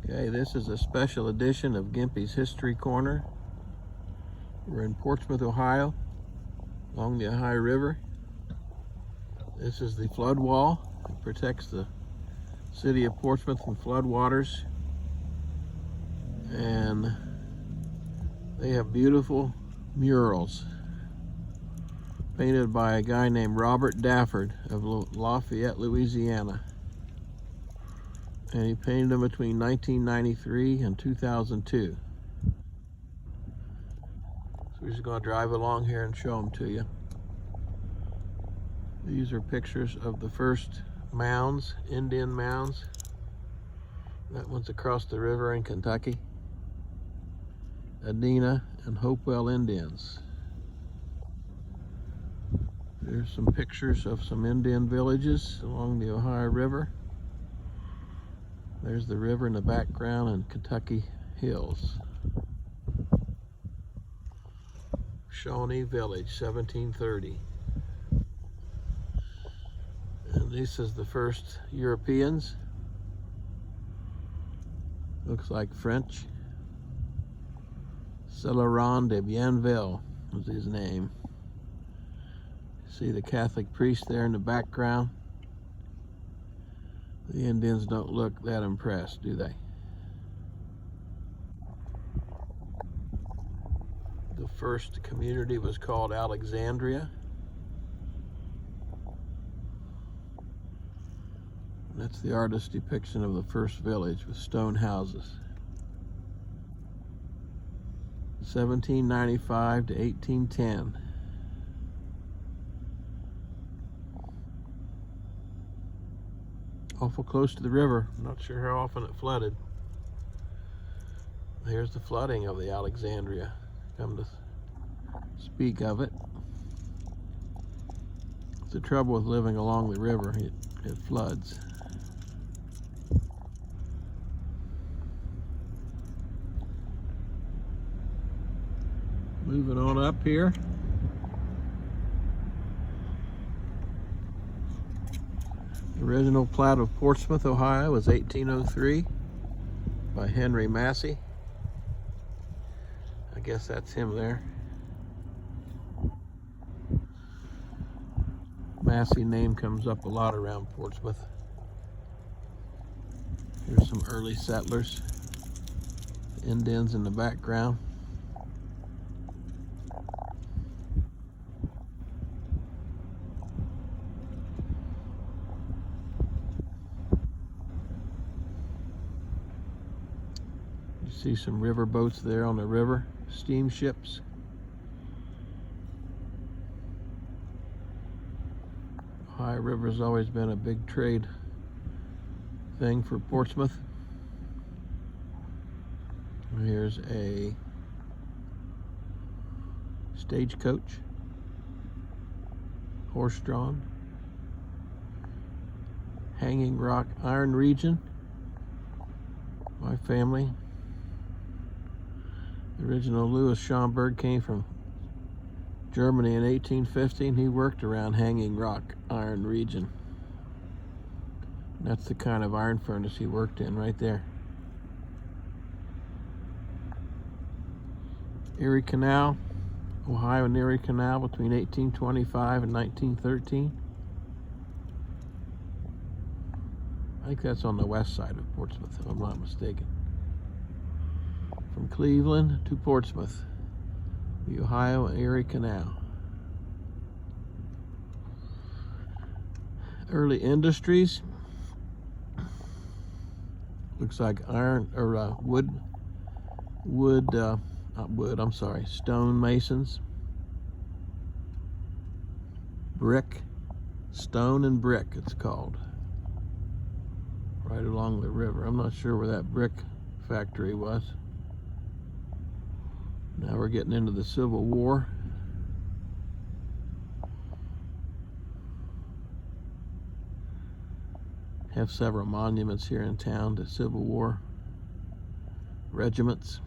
Okay, this is a special edition of Gimpy's History Corner. We're in Portsmouth, Ohio, along the Ohio River. This is the flood wall. It protects the city of Portsmouth from flood waters. And they have beautiful murals painted by a guy named Robert Dafford of Lafayette, Louisiana. And he painted them between 1993 and 2002. So we're just going to drive along here and show them to you. These are pictures of the first mounds, Indian mounds. That one's across the river in Kentucky. Adena and Hopewell Indians. There's some pictures of some Indian villages along the Ohio River. There's the river in the background and Kentucky hills. Shawnee Village, 1730. And this is the first Europeans. Looks like French. Celeron de Bienville was his name. See the Catholic priest there in the background. The Indians don't look that impressed, do they? The first community was called Alexandria. That's the artist's depiction of the first village with stone houses. 1795 to 1810. Awful close to the river. I'm not sure how often it flooded. Here's the flooding of the Alexandria. Come to speak of it. It's the trouble with living along the river. It floods. Moving on up here. The original plat of Portsmouth, Ohio was 1803 by Henry Massey. I guess that's him there. Massey name comes up a lot around Portsmouth. Here's some early settlers. Indians in the background. You see some river boats there on the river, steamships. Ohio River's always been a big trade thing for Portsmouth. Here's a stagecoach, horse-drawn, Hanging Rock Iron Region. My family. The original Louis Schomburg came from Germany in 1850, and he worked around Hanging Rock Iron Region. That's the kind of iron furnace he worked in right there. Erie Canal, Ohio and Erie Canal between 1825 and 1913. I think that's on the west side of Portsmouth, if I'm not mistaken. From Cleveland to Portsmouth, the Ohio and Erie Canal. Early industries. Looks like iron or stone masons. Brick, stone and brick it's called. Right along the river. I'm not sure where that brick factory was. Now we're getting into the Civil War. Have several monuments here in town to Civil War regiments.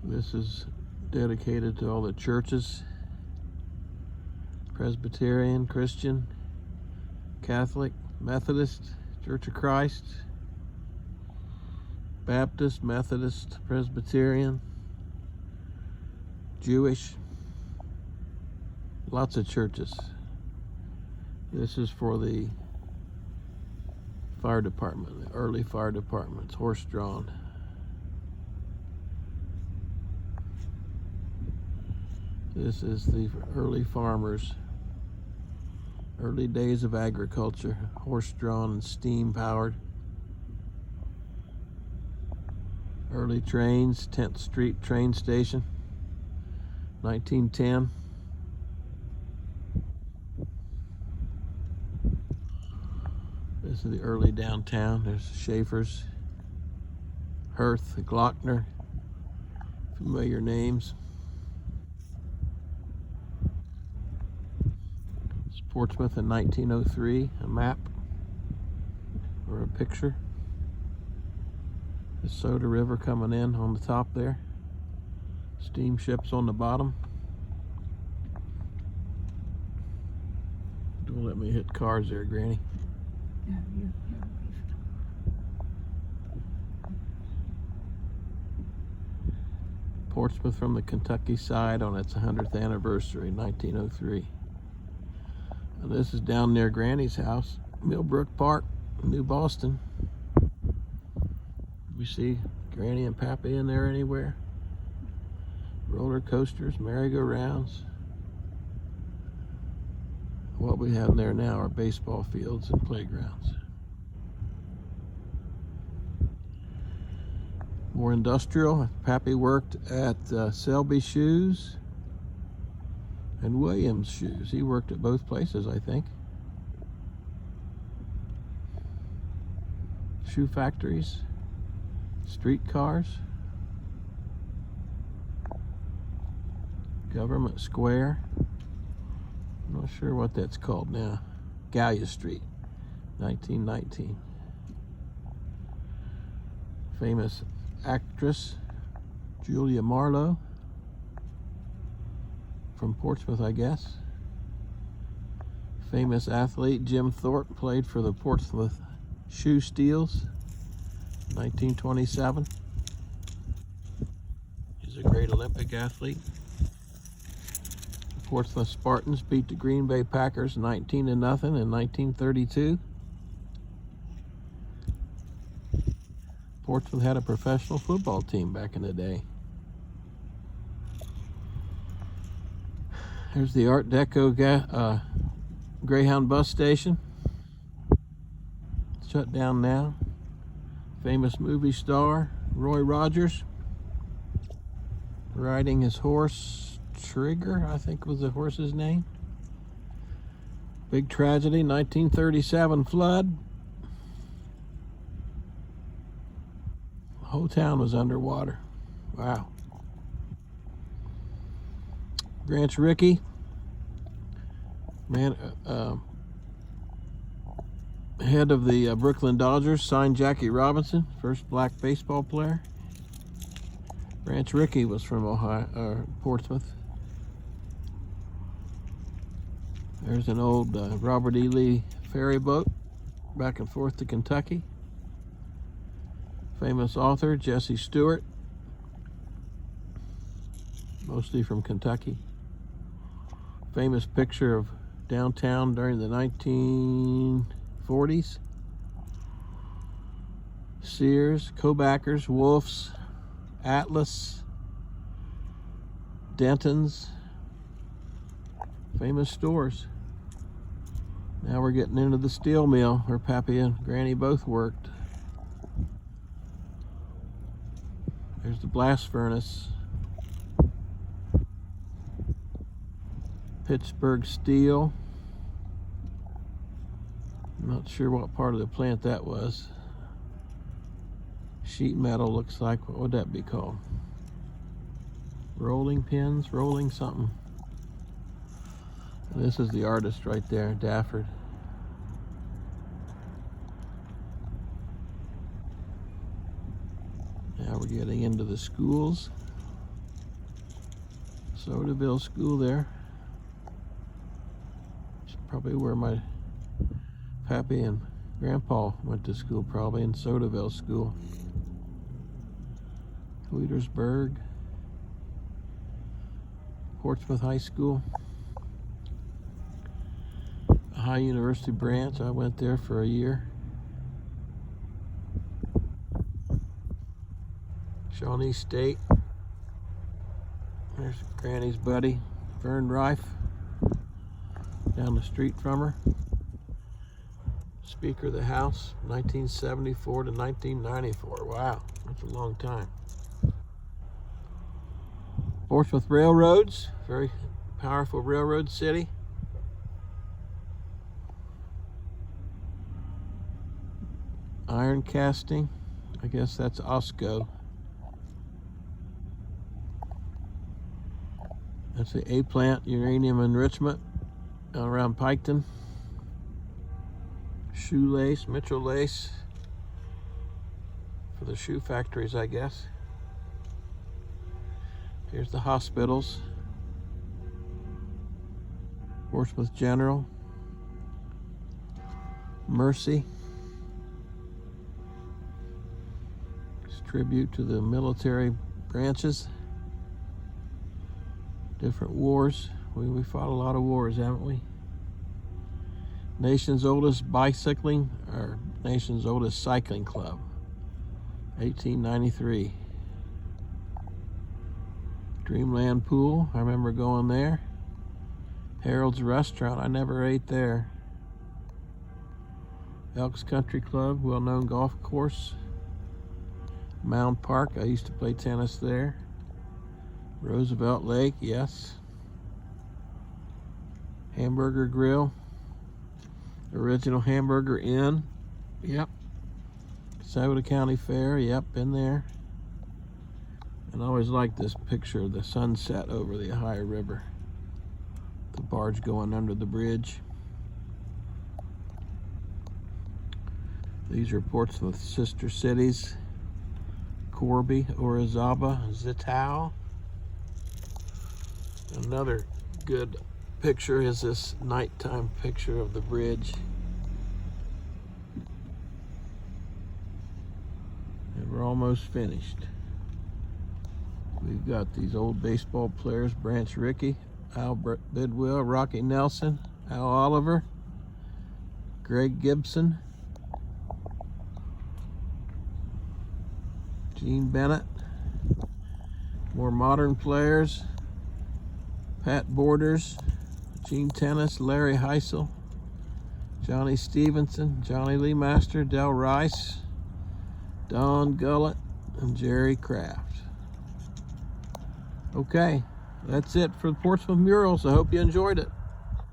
This is dedicated to all the churches. Presbyterian, Christian, Catholic, Methodist, Church of Christ, Baptist, Methodist, Presbyterian, Jewish, lots of churches. This is for the fire department, the early fire departments, horse-drawn. This is the early farmers, early days of agriculture, horse-drawn and steam-powered. Early trains, 10th Street train station, 1910. This is the early downtown. There's Schaefer's, Hearth, Glockner, familiar names. It's Portsmouth in 1903, a map or a picture. The Soda River coming in on the top there. Steamships on the bottom. Don't let me hit cars there, Granny. Yeah, you're Portsmouth from the Kentucky side on its 100th anniversary, 1903. And this is down near Granny's house, Millbrook Park, New Boston. We see Granny and Pappy in there anywhere. Roller coasters, merry-go-rounds. What we have there now are baseball fields and playgrounds. More industrial. Pappy worked at Selby Shoes and Williams Shoes. He worked at both places, I think. Shoe factories, streetcars, Government Square. I'm not sure what that's called now. Gallia Street, 1919. Famous actress Julia Marlowe, from Portsmouth, I guess. Famous athlete Jim Thorpe played for the Portsmouth Shoe Steels, 1927. He's a great Olympic athlete. The Portsmouth Spartans beat the Green Bay Packers 19-0 in 1932. Portsmouth had a professional football team back in the day. There's the Art Deco Greyhound bus station. Shut down now. Famous movie star Roy Rogers riding his horse, Trigger, I think was the horse's name. Big tragedy, 1937 flood. The whole town was underwater. Wow. Branch Rickey, head of the Brooklyn Dodgers, signed Jackie Robinson, first black baseball player. Branch Rickey was from Portsmouth. There's an old Robert E. Lee ferry boat back and forth to Kentucky. Famous author Jesse Stewart, mostly from Kentucky. Famous picture of downtown during the 1940s. Sears, Kobackers, Wolf's, Atlas, Denton's, famous stores. Now we're getting into the steel mill where Pappy and Granny both worked. There's the blast furnace. Pittsburgh Steel. I'm not sure what part of the plant that was. Sheet metal looks like, what would that be called? Rolling pins, rolling something. And this is the artist right there, Dafford. Now we're getting into the schools. Sodaville School there. It's probably where my Pappy and Grandpa went to school, probably in Sodaville School. Leadersburg, Portsmouth High School, Ohio University branch. I went there for a year. Shawnee State. There's Granny's buddy, Vern Rife, down the street from her. Speaker of the House, 1974 to 1994. Wow, that's a long time. Portsmouth Railroads, very powerful railroad city. Iron casting, I guess that's Osco. That's the A-plant, uranium enrichment around Piketon. Shoelace, Mitchell Lace, for the shoe factories, I guess. Here's the hospitals. Portsmouth General, Mercy. It's a tribute to the military branches. Different wars. We fought a lot of wars, haven't we? Nation's oldest bicycling, or nation's oldest cycling club, 1893. Dreamland Pool, I remember going there. Harold's Restaurant, I never ate there. Elks Country Club, well-known golf course. Mound Park, I used to play tennis there. Roosevelt Lake, yes. Hamburger Grill. Original Hamburger Inn, yep. Scioto County Fair, yep, been there. And I always liked this picture of the sunset over the Ohio River. The barge going under the bridge. These are Portsmouth sister cities. Corby, Orizaba, Zittau. Another good picture is this nighttime picture of the bridge. And we're almost finished. We've got these old baseball players, Branch Rickey, Al Bidwell, Rocky Nelson, Al Oliver, Greg Gibson, Gene Bennett. More modern players, Pat Borders, Gene Tennis, Larry Heisel, Johnny Stevenson, Johnny Lee Master, Del Rice, Don Gullett, and Jerry Kraft. Okay, that's it for the Portsmouth Murals. I hope you enjoyed it.